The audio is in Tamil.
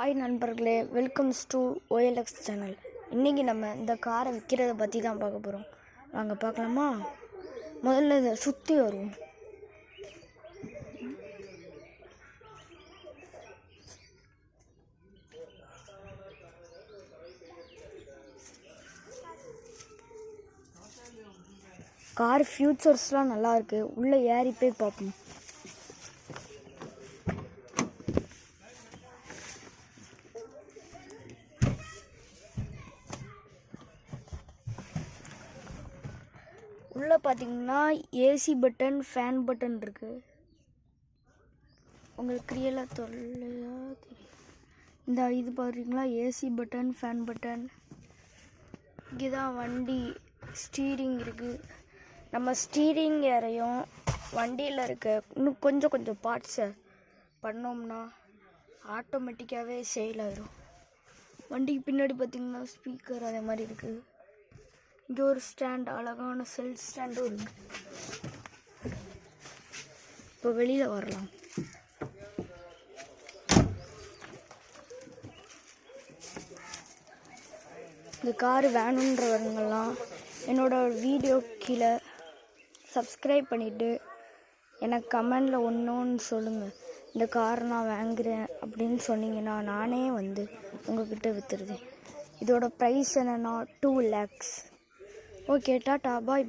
ஹாய் நண்பர்களே, வெல்கம்ஸ் டு OLX சேனல். இன்றைக்கி நம்ம இந்த காரை விற்கிறத பற்றி தான் பார்க்க போகிறோம். வாங்க பார்க்கலாமா? முதல்ல இதை சுற்றி வருவோம். கார் ஃபியூச்சர்ஸ்லாம் நல்லாயிருக்கு. உள்ளே ஏறி போய் பார்ப்போம். உள்ளே பார்த்தீங்கன்னா ஏசி பட்டன், ஃபேன் பட்டன் இருக்குது. உங்களுக்கு ரியலாக தொல்லையா தெரியும். இந்த இது பார்த்தீங்களா, ஏசி பட்டன், ஃபேன் பட்டன். இங்கே தான் வண்டி ஸ்டீரிங் இருக்குது. நம்ம ஸ்டீரிங் ஏறையும் வண்டியில் இருக்க இன்னும் கொஞ்சம் பார்ட்ஸை பண்ணோம்னா ஆட்டோமேட்டிக்காகவே சேல் ஆகிடும். வண்டிக்கு பின்னாடி பார்த்திங்கன்னா ஸ்பீக்கர் அதே மாதிரி இருக்குது. இங்கே ஒரு ஸ்டாண்ட், அழகான செல்ஃப் ஸ்டாண்டும் இருக்குது. இப்போ வெளியில் வரலாம். இந்த காரு வேணுன்றவங்கெல்லாம் என்னோடய வீடியோ கீழே சப்ஸ்கிரைப் பண்ணிவிட்டு எனக்கு கமெண்டில் ஒன்று சொல்லுங்கள். இந்த காரை நான் வாங்குகிறேன் அப்படின்னு சொன்னீங்கன்னா நானே வந்து உங்கள்கிட்ட விற்றுருவேன். இதோட ப்ரைஸ் என்னென்னா 2 lakhs. ஓகே, டாட்டா, பாய்.